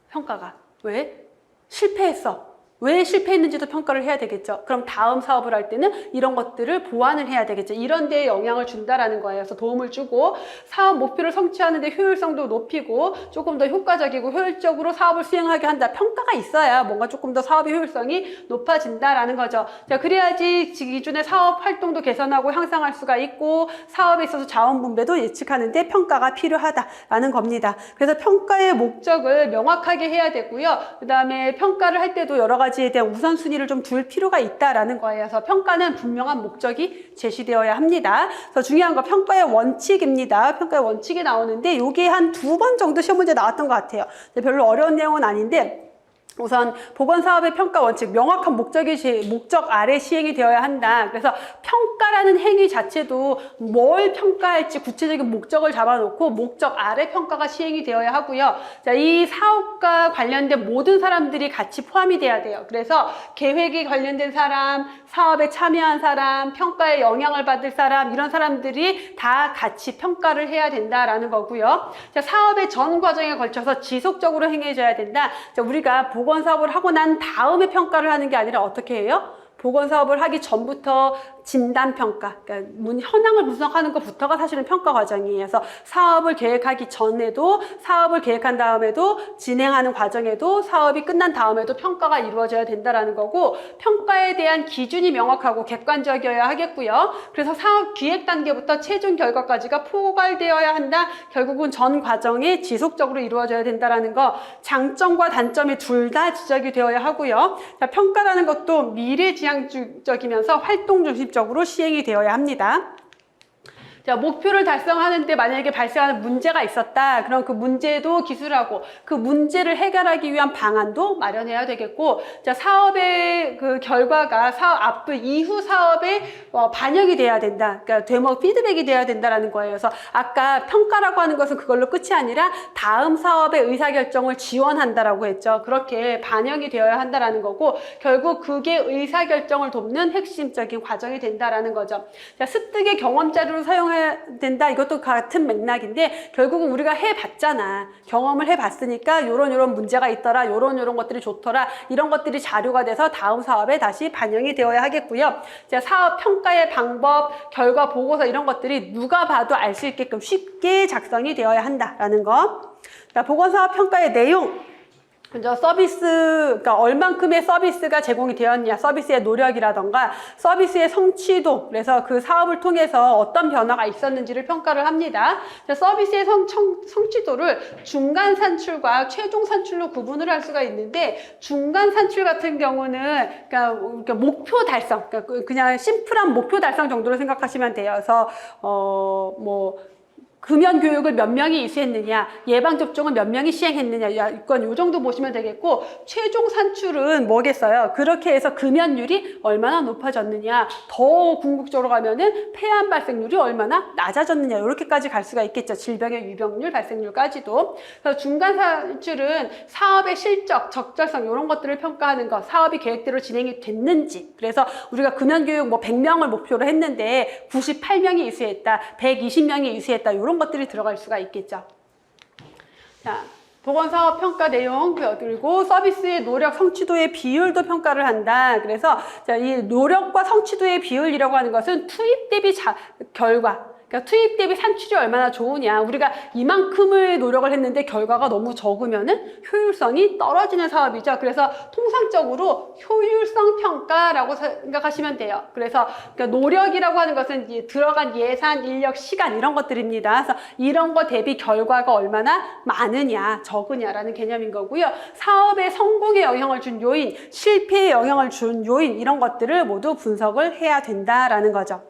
평가가. 왜? 실패했어. 왜 실패했는지도 평가를 해야 되겠죠. 그럼 다음 사업을 할 때는 이런 것들을 보완을 해야 되겠죠. 이런 데에 영향을 준다라는 거예요. 그래서 도움을 주고 사업 목표를 성취하는 데 효율성도 높이고 조금 더 효과적이고 효율적으로 사업을 수행하게 한다. 평가가 있어야 뭔가 조금 더 사업의 효율성이 높아진다라는 거죠. 자, 그래야지 기존의 사업 활동도 개선하고 향상할 수가 있고 사업에 있어서 자원 분배도 예측하는 데 평가가 필요하다라는 겁니다. 그래서 평가의 목적을 명확하게 해야 되고요. 그 다음에 평가를 할 때도 여러 가지에 대한 우선순위를 좀 둘 필요가 있다라는 거예요. 그래서 평가는 분명한 목적이 제시되어야 합니다. 그래서 중요한 거 평가의 원칙입니다. 평가의 원칙이 나오는데 이게 한 2번 정도 시험 문제 나왔던 것 같아요. 별로 어려운 내용은 아닌데 우선 보건사업의 평가 원칙, 명확한 목적 아래 시행이 되어야 한다. 그래서 평가라는 행위 자체도 뭘 평가할지 구체적인 목적을 잡아놓고 목적 아래 평가가 시행이 되어야 하고요. 자, 이 사업과 관련된 모든 사람들이 같이 포함이 돼야 돼요. 그래서 계획에 관련된 사람, 사업에 참여한 사람, 평가에 영향을 받을 사람, 이런 사람들이 다 같이 평가를 해야 된다라는 거고요. 자, 사업의 전 과정에 걸쳐서 지속적으로 행해져야 된다. 자, 우리가 보건사업을 하고 난 다음에 평가를 하는 게 아니라 어떻게 해요? 보건사업을 하기 전부터 진단평가, 그러니까 현황을 분석하는 것부터가 사실은 평가 과정이에요. 그래서 사업을 계획하기 전에도, 사업을 계획한 다음에도, 진행하는 과정에도, 사업이 끝난 다음에도 평가가 이루어져야 된다는 거고, 평가에 대한 기준이 명확하고 객관적이어야 하겠고요. 그래서 사업 기획 단계부터 최종 결과까지가 포괄되어야 한다. 결국은 전 과정에 지속적으로 이루어져야 된다는 거, 장점과 단점이 둘 다 지적이 되어야 하고요. 자, 평가라는 것도 미래지향적이면서 활동 중심적으로 시행이 되어야 합니다. 자, 목표를 달성하는데 만약에 발생하는 문제가 있었다. 그럼 그 문제도 기술하고 그 문제를 해결하기 위한 방안도 마련해야 되겠고, 자, 사업의 그 결과가 이후 사업에 반영이 돼야 된다. 그러니까 되먹 피드백이 돼야 된다라는 거예요. 그래서 아까 평가라고 하는 것은 그걸로 끝이 아니라 다음 사업의 의사결정을 지원한다라고 했죠. 그렇게 반영이 되어야 한다라는 거고, 결국 그게 의사결정을 돕는 핵심적인 과정이 된다라는 거죠. 자, 습득의 경험 자료를 사용해야 된다. 이것도 같은 맥락인데 결국은 우리가 해봤잖아. 경험을 해봤으니까 요런 문제가 있더라. 요런 것들이 좋더라. 이런 것들이 자료가 돼서 다음 사업에 다시 반영이 되어야 하겠고요. 자, 사업 평가의 방법, 결과 보고서 이런 것들이 누가 봐도 알 수 있게끔 쉽게 작성이 되어야 한다라는 거. 자, 보건사업 평가의 내용. 먼저 서비스, 그러니까 얼만큼의 서비스가 제공이 되었냐, 서비스의 노력이라던가 서비스의 성취도, 그래서 그 사업을 통해서 어떤 변화가 있었는지를 평가를 합니다. 서비스의 성취도를 중간 산출과 최종 산출로 구분을 할 수가 있는데, 중간 산출 같은 경우는 그러니까 목표 달성, 그러니까 그냥 심플한 목표 달성 정도로 생각하시면 돼요. 그래서 금연 교육을 몇 명이 이수했느냐, 예방접종을 몇 명이 시행했느냐, 이건 요 정도 보시면 되겠고, 최종 산출은 뭐겠어요? 그렇게 해서 금연율이 얼마나 높아졌느냐, 더 궁극적으로 가면은 폐암 발생률이 얼마나 낮아졌느냐, 이렇게까지 갈 수가 있겠죠. 질병의 유병률, 발생률까지도. 그래서 중간 산출은 사업의 실적, 적절성, 이런 것들을 평가하는 것, 사업이 계획대로 진행이 됐는지. 그래서 우리가 금연 교육 100명을 목표로 했는데 98명이 이수했다, 120명이 이수했다, 이런 것들이 들어갈 수가 있겠죠. 자, 보건사업 평가 내용, 그리고 서비스의 노력, 성취도의 비율도 평가를 한다. 그래서 자, 이 노력과 성취도의 비율이라고 하는 것은 투입 대비 결과, 그러니까 투입 대비 산출이 얼마나 좋으냐. 우리가 이만큼을 노력을 했는데 결과가 너무 적으면은 효율성이 떨어지는 사업이죠. 그래서 통상적으로 효율성 평가라고 생각하시면 돼요. 그래서 그러니까 노력이라고 하는 것은 이제 들어간 예산, 인력, 시간 이런 것들입니다. 그래서 이런 거 대비 결과가 얼마나 많으냐, 적으냐라는 개념인 거고요. 사업의 성공에 영향을 준 요인, 실패에 영향을 준 요인 이런 것들을 모두 분석을 해야 된다라는 거죠.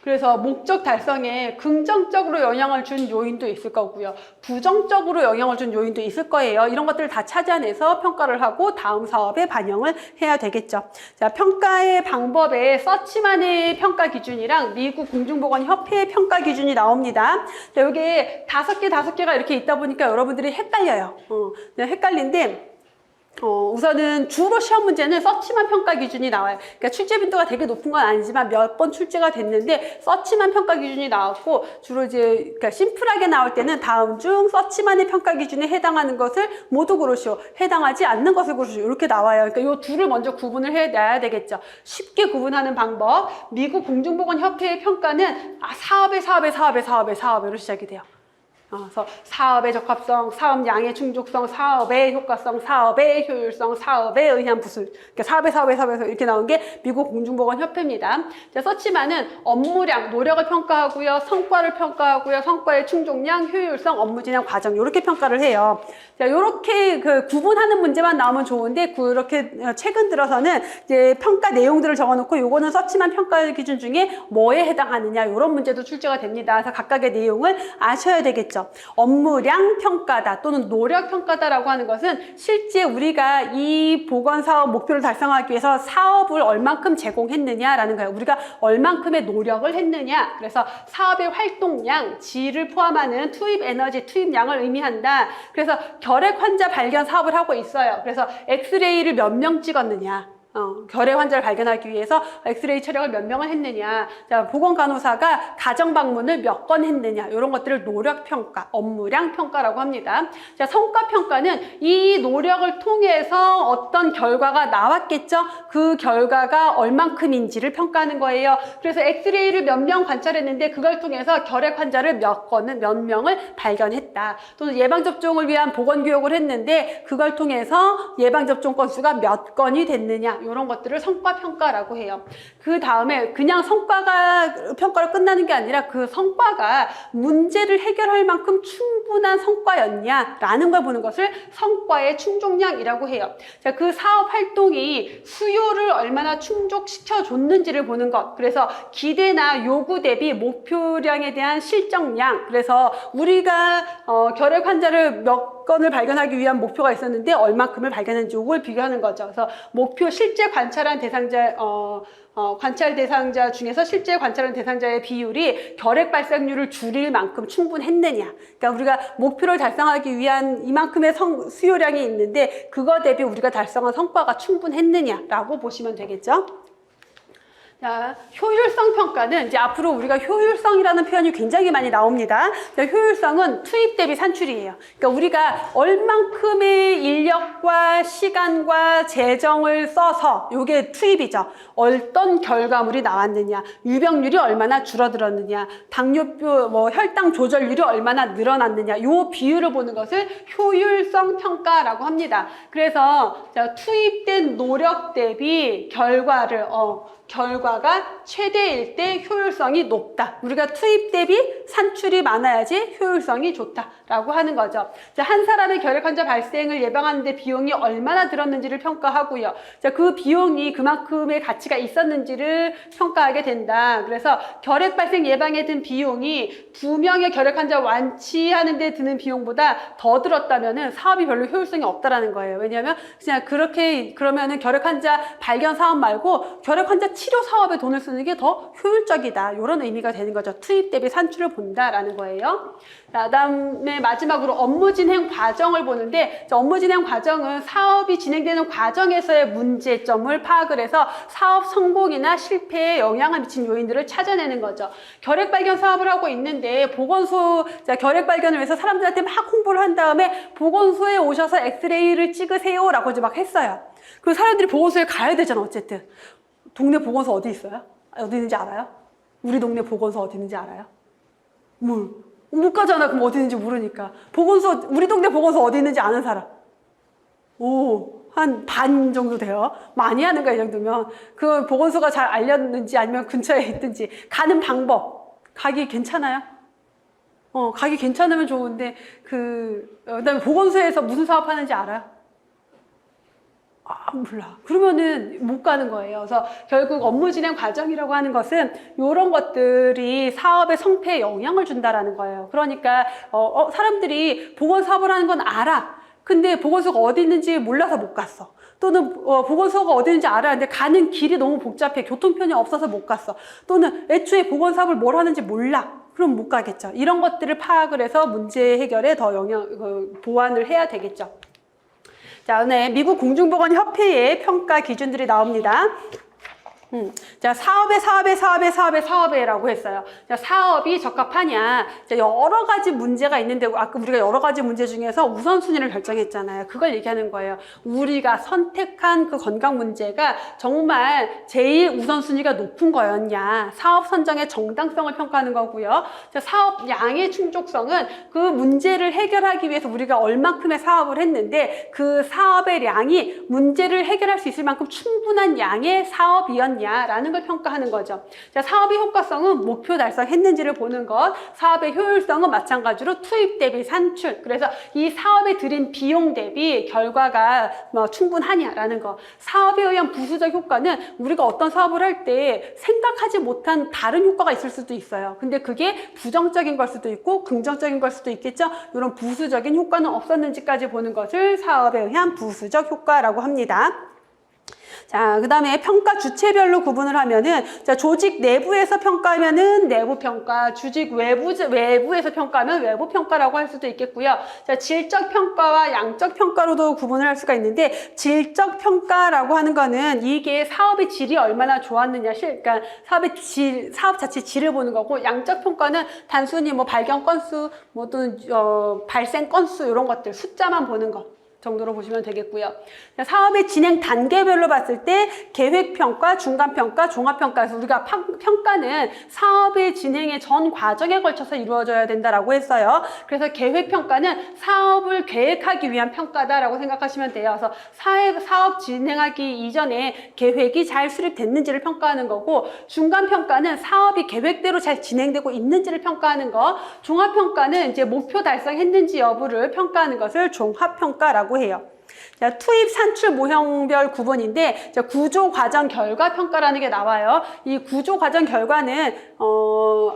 그래서 목적 달성에 긍정적으로 영향을 준 요인도 있을 거고요. 부정적으로 영향을 준 요인도 있을 거예요. 이런 것들을 다 찾아내서 평가를 하고 다음 사업에 반영을 해야 되겠죠. 자, 평가의 방법에 서치만의 평가 기준이랑 미국 공중보건협회의 평가 기준이 나옵니다. 자, 여기에 5개가 이렇게 있다 보니까 여러분들이 헷갈려요. 헷갈린데 우선은 주로 시험 문제는 서치만 평가 기준이 나와요. 그러니까 출제 빈도가 되게 높은 건 아니지만 몇 번 출제가 됐는데 서치만 평가 기준이 나왔고, 주로 이제 그러니까 심플하게 나올 때는 다음 중 서치만의 평가 기준에 해당하는 것을 모두 고르시오, 해당하지 않는 것을 고르시오, 이렇게 나와요. 그러니까 이 둘을 먼저 구분을 해놔야 되겠죠. 쉽게 구분하는 방법. 미국 공중보건협회의 평가는 사업으로 시작이 돼요. 그래서 사업의 적합성, 사업 양의 충족성, 사업의 효과성, 사업의 효율성, 사업에 의한 부수. 그러니까 사업에서 이렇게 나온 게 미국 공중보건협회입니다. 자, 서치만은 업무량, 노력을 평가하고요, 성과를 평가하고요, 성과의 충족량, 효율성, 업무 진행 과정, 이렇게 평가를 해요. 자, 이렇게 그 구분하는 문제만 나오면 좋은데, 그렇게 최근 들어서는 이제 평가 내용들을 적어놓고 요거는 서치만 평가 기준 중에 뭐에 해당하느냐, 이런 문제도 출제가 됩니다. 그래서 각각의 내용을 아셔야 되겠죠. 업무량 평가다 또는 노력 평가다라고 하는 것은 실제 우리가 이 보건사업 목표를 달성하기 위해서 사업을 얼만큼 제공했느냐라는 거예요. 우리가 얼만큼의 노력을 했느냐. 그래서 사업의 활동량, 질을 포함하는 투입 에너지, 투입량을 의미한다. 그래서 결핵 환자 발견 사업을 하고 있어요. 그래서 엑스레이를 몇 명 찍었느냐. 결핵 환자를 발견하기 위해서 엑스레이 촬영을 몇 명을 했느냐, 자, 보건간호사가 가정 방문을 몇 건 했느냐, 이런 것들을 노력평가, 업무량 평가라고 합니다. 자, 성과평가는 이 노력을 통해서 어떤 결과가 나왔겠죠? 그 결과가 얼만큼인지를 평가하는 거예요. 그래서 엑스레이를 몇 명 관찰했는데 그걸 통해서 결핵 환자를 몇 명을 발견했다. 또는 예방접종을 위한 보건교육을 했는데 그걸 통해서 예방접종 건수가 몇 건이 됐느냐, 이런 것들을 성과평가라고 해요. 그 다음에 그냥 성과가 평가로 끝나는 게 아니라 그 성과가 문제를 해결할 만큼 충분한 성과였냐라는 걸 보는 것을 성과의 충족량이라고 해요. 자, 그 사업 활동이 수요를 얼마나 충족시켜 줬는지를 보는 것. 그래서 기대나 요구 대비 목표량에 대한 실적량. 그래서 우리가 결핵 환자를 몇 건을 발견하기 위한 목표가 있었는데 얼만큼을 발견했는지 이걸 비교하는 거죠. 그래서 목표 실제 관찰한 대상자 관찰 대상자 중에서 실제 관찰한 대상자의 비율이 결핵 발생률을 줄일 만큼 충분했느냐. 그러니까 우리가 목표를 달성하기 위한 이만큼의 수요량이 있는데 그거 대비 우리가 달성한 성과가 충분했느냐라고 보시면 되겠죠. 자, 효율성 평가는 이제 앞으로 우리가 효율성이라는 표현이 굉장히 많이 나옵니다. 자, 효율성은 투입 대비 산출이에요. 그러니까 우리가 얼만큼의 인력과 시간과 재정을 써서, 요게 투입이죠. 어떤 결과물이 나왔느냐, 유병률이 얼마나 줄어들었느냐, 당뇨병, 혈당 조절률이 얼마나 늘어났느냐, 요 비율을 보는 것을 효율성 평가라고 합니다. 그래서 자, 투입된 노력 대비 결과가 최대일 때 효율성이 높다. 우리가 투입 대비 산출이 많아야지 효율성이 좋다라고 하는 거죠. 자, 한 사람의 결핵 환자 발생을 예방하는 데 비용이 얼마나 들었는지를 평가하고요. 자, 그 비용이 그만큼의 가치가 있었는지를 평가하게 된다. 그래서 결핵 발생 예방에 든 비용이 2명의 결핵 환자 완치하는 데 드는 비용보다 더 들었다면은 사업이 별로 효율성이 없다라는 거예요. 왜냐하면 그냥 그러면은 결핵 환자 발견 사업 말고 결핵 환자 치료 사업에 돈을 쓰는 게 더 효율적이다. 이런 의미가 되는 거죠. 투입 대비 산출을 본다라는 거예요. 자, 그다음에 마지막으로 업무 진행 과정을 보는데, 업무 진행 과정은 사업이 진행되는 과정에서의 문제점을 파악을 해서 사업 성공이나 실패에 영향을 미친 요인들을 찾아내는 거죠. 결핵 발견 사업을 하고 있는데 결핵 발견을 위해서 사람들한테 막 홍보를 한 다음에 보건소에 오셔서 엑스레이를 찍으세요라고 이제 막 했어요. 그리고 사람들이 보건소에 가야 되잖아. 어쨌든 동네 보건소 어디 있어요? 어디 있는지 알아요? 우리 동네 보건소 어디 있는지 알아요? 못 가잖아. 그럼 어디 있는지 모르니까. 우리 동네 보건소 어디 있는지 아는 사람? 한 반 정도 돼요. 많이 하는 거야, 이 정도면. 그 보건소가 잘 알렸는지 아니면 근처에 있든지. 가는 방법. 가기 괜찮아요? 가기 괜찮으면 좋은데, 그다음에 보건소에서 무슨 사업 하는지 알아요? 몰라. 그러면은 못 가는 거예요. 그래서 결국 업무 진행 과정이라고 하는 것은 이런 것들이 사업의 성패에 영향을 준다라는 거예요. 그러니까 사람들이 보건 사업을 하는 건 알아. 근데 보건소가 어디 있는지 몰라서 못 갔어. 또는 보건소가 어디 있는지 알아. 근데 가는 길이 너무 복잡해. 교통편이 없어서 못 갔어. 또는 애초에 보건 사업을 뭘 하는지 몰라. 그럼 못 가겠죠. 이런 것들을 파악을 해서 문제 해결에 더 보완을 해야 되겠죠. 자, 네, 미국 공중보건협회의 평가 기준들이 나옵니다. 자, 사업에라고 했어요. 자, 사업이 적합하냐. 자, 여러 가지 문제가 있는데, 아까 우리가 여러 가지 문제 중에서 우선순위를 결정했잖아요. 그걸 얘기하는 거예요. 우리가 선택한 그 건강 문제가 정말 제일 우선순위가 높은 거였냐. 사업 선정의 정당성을 평가하는 거고요. 자, 사업 양의 충족성은 그 문제를 해결하기 위해서 우리가 얼만큼의 사업을 했는데, 그 사업의 양이 문제를 해결할 수 있을 만큼 충분한 양의 사업이었냐. 라는 걸 평가하는 거죠. 자, 사업의 효과성은 목표 달성했는지를 보는 것, 사업의 효율성은 마찬가지로 투입 대비 산출. 그래서 이 사업에 들인 비용 대비 결과가 충분하냐라는 거. 사업에 의한 부수적 효과는 우리가 어떤 사업을 할 때 생각하지 못한 다른 효과가 있을 수도 있어요. 근데 그게 부정적인 걸 수도 있고 긍정적인 걸 수도 있겠죠. 이런 부수적인 효과는 없었는지까지 보는 것을 사업에 의한 부수적 효과라고 합니다. 자, 그 다음에 평가 주체별로 구분을 하면은, 자, 조직 내부에서 평가하면은 내부 평가, 조직 외부에서 평가하면 외부 평가라고 할 수도 있겠고요. 자, 질적 평가와 양적 평가로도 구분을 할 수가 있는데, 질적 평가라고 하는 거는 이게 사업의 질이 얼마나 좋았느냐, 그러니까 사업의 질, 사업 자체 질을 보는 거고, 양적 평가는 단순히 뭐 발견 건수, 뭐 또는 발생 건수 이런 것들 숫자만 보는 거 정도로 보시면 되겠고요. 사업의 진행 단계별로 봤을 때 계획평가, 중간평가, 종합평가에서 우리가 평가는 사업의 진행의 전 과정에 걸쳐서 이루어져야 된다라고 했어요. 그래서 계획평가는 사업을 계획하기 위한 평가다라고 생각하시면 돼요. 그래서 사업 진행하기 이전에 계획이 잘 수립됐는지를 평가하는 거고, 중간평가는 사업이 계획대로 잘 진행되고 있는지를 평가하는 거, 종합평가는 이제 목표 달성했는지 여부를 평가하는 것을 종합평가라고 해요. 자, 투입, 산출, 모형별 구분인데, 자, 구조, 과정, 결과 평가라는 게 나와요. 이 구조, 과정, 결과는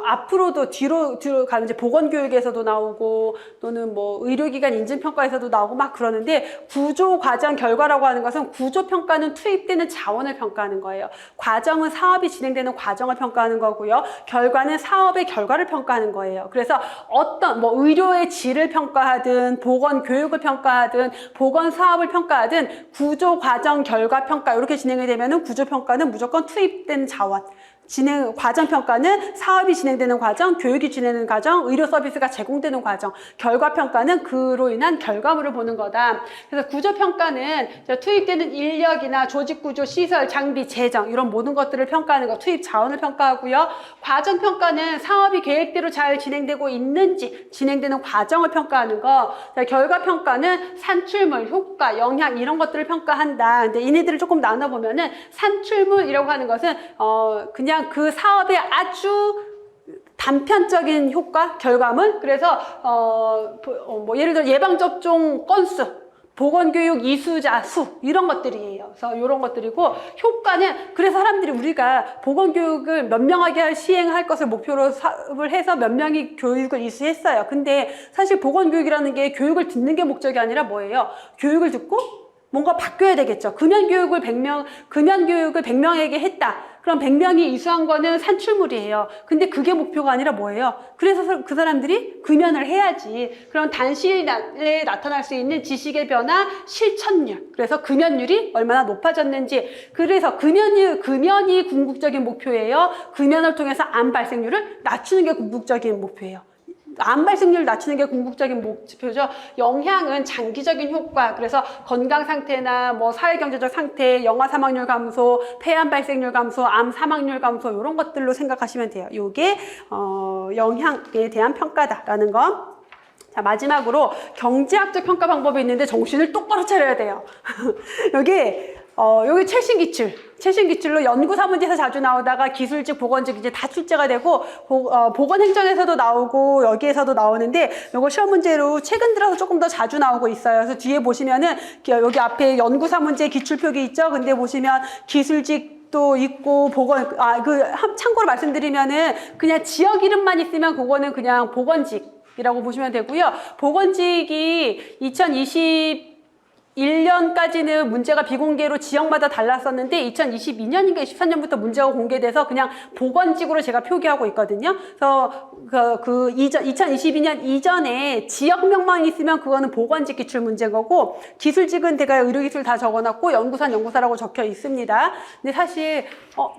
앞으로도 뒤로 가면 이제 보건교육에서도 나오고 또는 뭐 의료기관 인증평가에서도 나오고 막 그러는데, 구조, 과정, 결과라고 하는 것은 구조 평가는 투입되는 자원을 평가하는 거예요. 과정은 사업이 진행되는 과정을 평가하는 거고요. 결과는 사업의 결과를 평가하는 거예요. 그래서 어떤 뭐 의료의 질을 평가하든 보건교육을 평가하든 보건사업을 평가하든 구조, 과정, 결과 평가 이렇게 진행이 되면은 구조 평가는 무조건 투입된 자원. 과정 평가는 사업이 진행되는 과정, 교육이 진행되는 과정, 의료 서비스가 제공되는 과정, 결과 평가는 그로 인한 결과물을 보는 거다. 그래서 구조 평가는 투입되는 인력이나 조직 구조, 시설, 장비, 재정 이런 모든 것들을 평가하는 거, 투입 자원을 평가하고요. 과정 평가는 사업이 계획대로 잘 진행되고 있는지 진행되는 과정을 평가하는 거. 결과 평가는 산출물, 효과, 영향 이런 것들을 평가한다. 근데 이네들을 조금 나눠 보면은 산출물이라고 하는 것은 그냥 그 사업의 아주 단편적인 효과, 결과물. 그래서 뭐 예를 들어 예방접종 건수, 보건교육 이수자 수 이런 것들이에요. 그래서 이런 것들이고, 효과는 그래서 사람들이 우리가 보건교육을 몇 명하게 시행할 것을 목표로 사업을 해서 몇 명이 교육을 이수했어요. 근데 사실 보건교육이라는 게 교육을 듣는 게 목적이 아니라 뭐예요? 교육을 듣고 뭔가 바뀌어야 되겠죠. 금연교육을 100명에게 했다. 그럼 100명이 이수한 거는 산출물이에요. 근데 그게 목표가 아니라 뭐예요? 그래서 그 사람들이 금연을 해야지. 그럼 단시일에 나타날 수 있는 지식의 변화, 실천율. 그래서 금연율이 얼마나 높아졌는지. 그래서 금연이 궁극적인 목표예요. 금연을 통해서 암 발생률을 낮추는 게 궁극적인 목표예요. 암 발생률을 낮추는 게 궁극적인 목표죠. 영향은 장기적인 효과, 그래서 건강 상태나 뭐 사회경제적 상태, 영아 사망률 감소, 폐암 발생률 감소, 암 사망률 감소 이런 것들로 생각하시면 돼요. 이게 영향에 대한 평가다라는 거. 자, 마지막으로 경제학적 평가 방법이 있는데 정신을 똑바로 차려야 돼요. 여기 최신 기출로 연구사문제에서 자주 나오다가 기술직, 보건직 이제 다 출제가 되고, 보건행정에서도 나오고, 여기에서도 나오는데, 요거 시험 문제로 최근 들어서 조금 더 자주 나오고 있어요. 그래서 뒤에 보시면은, 여기 앞에 연구사문제 기출표기 있죠? 근데 보시면 기술직, 도 있고 참고로 말씀드리면은 그냥 지역 이름만 있으면 그거는 그냥 보건직이라고 보시면 되고요. 보건직이 1년까지는 문제가 비공개로 지역마다 달랐었는데 2022년인가 23년부터 문제가 공개돼서 그냥 보건직으로 제가 표기하고 있거든요. 그래서 그 이전 2022년 이전에 지역명만 있으면 그거는 보건직 기출 문제인 거고, 기술직은 제가 의료기술 다 적어놨고 연구사는 연구사라고 적혀 있습니다. 근데 사실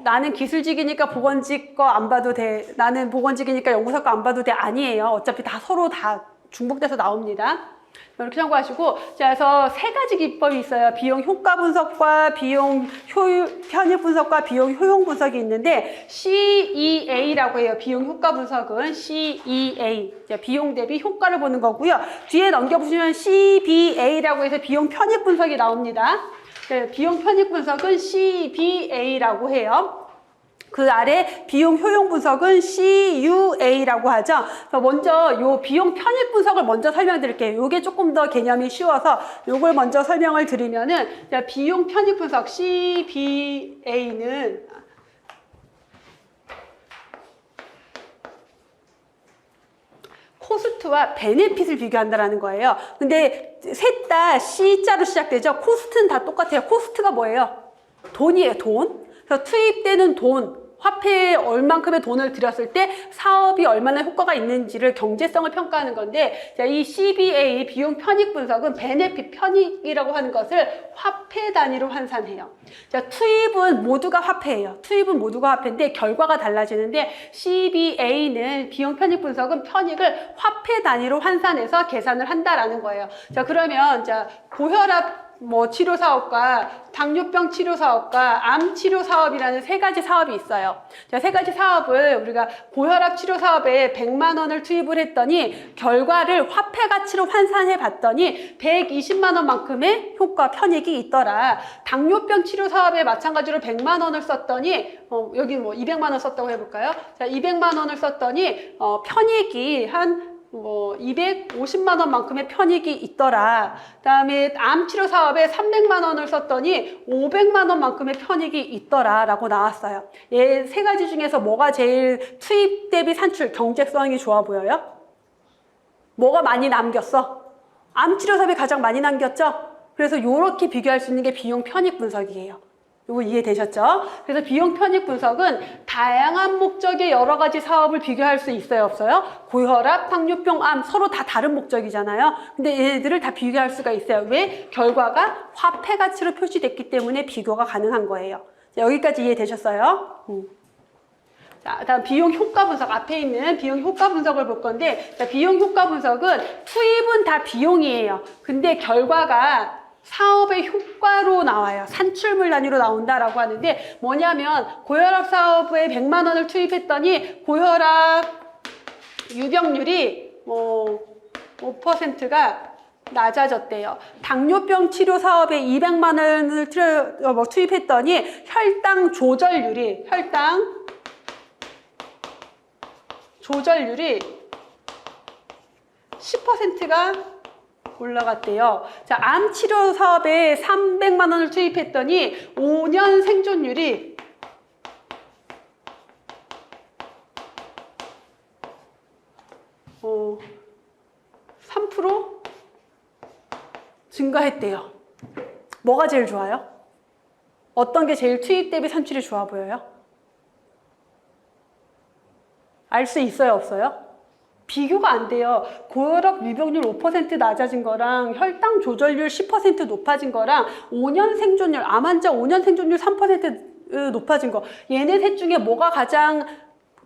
나는 기술직이니까 보건직 거 안 봐도 돼, 나는 보건직이니까 연구사 거 안 봐도 돼, 아니에요. 어차피 다 서로 다 중복돼서 나옵니다. 이렇게 참고하시고, 자, 그래서 세 가지 기법이 있어요. 비용 효과 분석과 비용 편익 분석과 비용 효용 분석이 있는데, CEA라고 해요. 비용 효과 분석은 CEA. 자, 비용 대비 효과를 보는 거고요. 뒤에 넘겨보시면 CBA라고 해서 비용 편익 분석이 나옵니다. 네, 비용 편익 분석은 CBA라고 해요. 그 아래 비용 효용 분석은 CUA라고 하죠. 그래서 먼저 요 비용 편익 분석을 먼저 설명드릴게요. 요게 조금 더 개념이 쉬워서 요걸 먼저 설명을 드리면은, 비용 편익 분석 CBA는 코스트와 베네핏을 비교한다라는 거예요. 근데 셋 다 C자로 시작되죠. 코스트는 다 똑같아요. 코스트가 뭐예요? 돈이에요, 돈. 그래서 투입되는 돈, 화폐에 얼만큼의 돈을 들였을 때 사업이 얼마나 효과가 있는지를 경제성을 평가하는 건데, 자, 이 CBA 비용 편익 분석은 베네핏 편익이라고 하는 것을 화폐 단위로 환산해요. 자, 투입은 모두가 화폐예요. 투입은 모두가 화폐인데 결과가 달라지는데, CBA는 비용 편익 분석은 편익을 화폐 단위로 환산해서 계산을 한다라는 거예요. 자, 그러면 자, 고혈압 치료 사업과 당뇨병 치료 사업과 암 치료 사업이라는 세 가지 사업이 있어요. 자, 세 가지 사업을 우리가 고혈압 치료 사업에 100만 원을 투입을 했더니 결과를 화폐 가치로 환산해 봤더니 120만 원만큼의 효과 편익이 있더라. 당뇨병 치료 사업에 마찬가지로 100만 원을 썼더니 여기 200만 원 썼다고 해볼까요? 자, 200만 원을 썼더니 편익이 한 250만 원만큼의 편익이 있더라. 그다음에 암 치료 사업에 300만 원을 썼더니 500만 원만큼의 편익이 있더라 라고 나왔어요. 얘 세 가지 중에서 뭐가 제일 투입 대비 산출 경제성이 좋아 보여요? 뭐가 많이 남겼어? 암 치료 사업이 가장 많이 남겼죠? 그래서 이렇게 비교할 수 있는 게 비용 편익 분석이에요. 이거 이해되셨죠? 그래서 비용 편익 분석은 다양한 목적의 여러 가지 사업을 비교할 수 있어요, 없어요? 고혈압, 당뇨병, 암 서로 다 다른 목적이잖아요. 근데 얘네들을 다 비교할 수가 있어요. 왜? 결과가 화폐 가치로 표시됐기 때문에 비교가 가능한 거예요. 자, 여기까지 이해되셨어요? 자, 다음 비용 효과 분석, 앞에 있는 비용 효과 분석을 볼 건데, 자, 비용 효과 분석은 투입은 다 비용이에요. 근데 결과가 사업의 효과로 나와요. 산출물 단위로 나온다라고 하는데, 뭐냐면 고혈압 사업에 100만 원을 투입했더니 고혈압 유병률이 5%가 낮아졌대요. 당뇨병 치료 사업에 200만 원을 투입했더니 혈당 조절률이 10%가 올라갔대요. 자, 암 치료 사업에 300만 원을 투입했더니 5년 생존율이 3% 증가했대요. 뭐가 제일 좋아요? 어떤 게 제일 투입 대비 산출이 좋아 보여요? 알 수 있어요, 없어요? 비교가 안 돼요. 고혈압 유병률 5% 낮아진 거랑 혈당 조절률 10% 높아진 거랑 5년 생존율, 암 환자 5년 생존율 3% 높아진 거, 얘네 셋 중에 뭐가 가장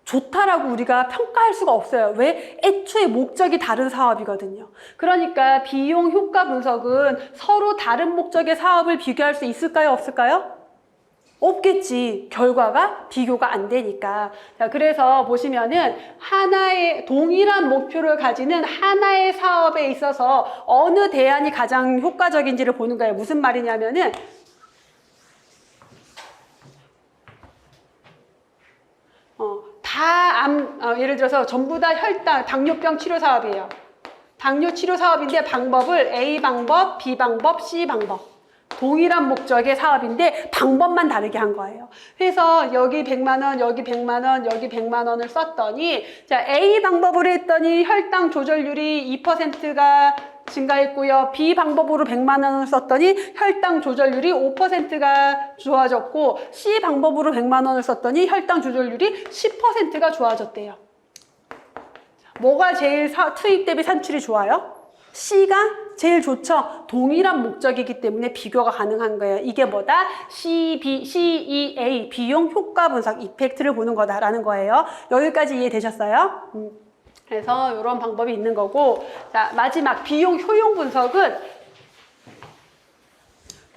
좋다라고 우리가 평가할 수가 없어요. 왜? 애초에 목적이 다른 사업이거든요. 그러니까 비용 효과 분석은 서로 다른 목적의 사업을 비교할 수 있을까요, 없을까요? 없겠지. 결과가 비교가 안 되니까. 자, 그래서 보시면은 하나의 동일한 목표를 가지는 하나의 사업에 있어서 어느 대안이 가장 효과적인지를 보는 거예요. 무슨 말이냐면은 예를 들어서 전부 다 혈당, 당뇨병 치료 사업이에요. 당뇨 치료 사업인데 방법을 A 방법, B 방법, C 방법. 동일한 목적의 사업인데 방법만 다르게 한 거예요. 그래서 여기 100만 원, 여기 100만 원, 여기 100만 원을 썼더니, 자, A 방법으로 했더니 혈당 조절률이 2%가 증가했고요. B 방법으로 100만 원을 썼더니 혈당 조절률이 5%가 좋아졌고 C 방법으로 100만 원을 썼더니 혈당 조절률이 10%가 좋아졌대요. 뭐가 제일 투입 대비 산출이 좋아요? C가 제일 좋죠. 동일한 목적이기 때문에 비교가 가능한 거예요. 이게 뭐다? CEA, 비용 효과 분석, 이펙트를 보는 거다라는 거예요. 여기까지 이해되셨어요? 그래서 이런 방법이 있는 거고, 자, 마지막 비용 효용 분석은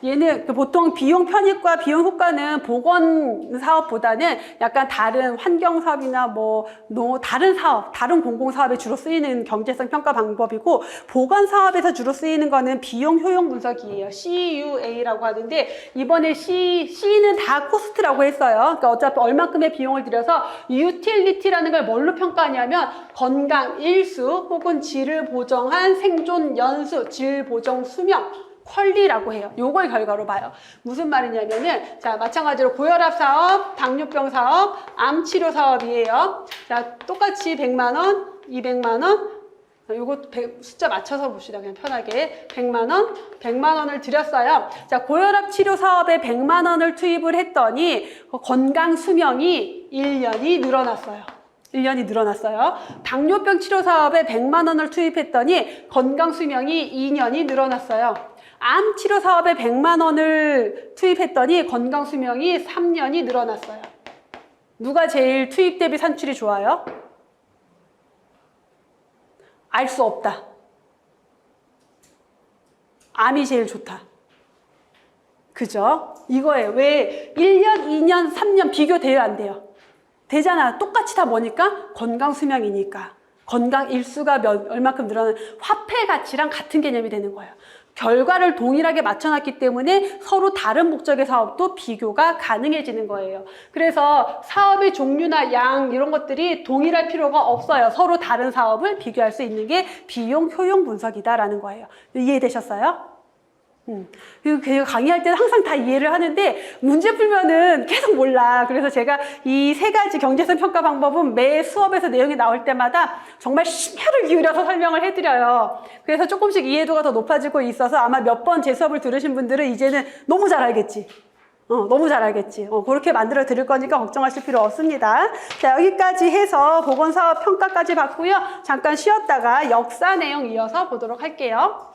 얘는 보통 비용 편입과 비용 효과는 보건 사업보다는 약간 다른 환경 사업이나 뭐 다른 사업, 다른 공공 사업에 주로 쓰이는 경제성 평가 방법이고, 보건 사업에서 주로 쓰이는 거는 비용 효용 분석이에요. CUA라고 하는데 이번에 C는 다 코스트라고 했어요. 그러니까 어차피 얼만큼의 비용을 들여서 유틸리티라는 걸 뭘로 평가하냐면 건강 일수 혹은 질을 보정한 생존 연수, 질 보정 수명, 퀄리라고 해요. 요걸 결과로 봐요. 무슨 말이냐면은, 자, 마찬가지로 고혈압 사업, 당뇨병 사업, 암 치료 사업이에요. 자, 똑같이 100만 원, 200만 원, 요거 숫자 맞춰서 봅시다. 그냥 편하게. 100만 원, 100만 원을 들였어요. 자, 고혈압 치료 사업에 100만 원을 투입을 했더니 건강 수명이 1년이 늘어났어요. 1년이 늘어났어요. 당뇨병 치료 사업에 100만 원을 투입했더니 건강 수명이 2년이 늘어났어요. 암 치료 사업에 100만 원을 투입했더니 건강 수명이 3년이 늘어났어요. 누가 제일 투입 대비 산출이 좋아요? 알 수 없다. 암이 제일 좋다. 그죠? 이거예요. 왜 1년, 2년, 3년 비교돼요, 안 돼요? 되잖아. 똑같이 다 뭐니까? 건강 수명이니까. 건강 일수가 얼마큼 늘어나는 화폐 가치랑 같은 개념이 되는 거예요. 결과를 동일하게 맞춰놨기 때문에 서로 다른 목적의 사업도 비교가 가능해지는 거예요. 그래서 사업의 종류나 양 이런 것들이 동일할 필요가 없어요. 서로 다른 사업을 비교할 수 있는 게 비용 효용 분석이다라는 거예요. 이해되셨어요? 그리고 강의할 때는 항상 다 이해를 하는데 문제 풀면은 계속 몰라. 그래서 제가 이 세 가지 경제성 평가 방법은 매 수업에서 내용이 나올 때마다 정말 심혈을 기울여서 설명을 해드려요. 그래서 조금씩 이해도가 더 높아지고 있어서 아마 몇 번 제 수업을 들으신 분들은 이제는 너무 잘 알겠지. 너무 잘 알겠지. 그렇게 만들어 드릴 거니까 걱정하실 필요 없습니다. 자, 여기까지 해서 보건사업 평가까지 봤고요. 잠깐 쉬었다가 역사 내용 이어서 보도록 할게요.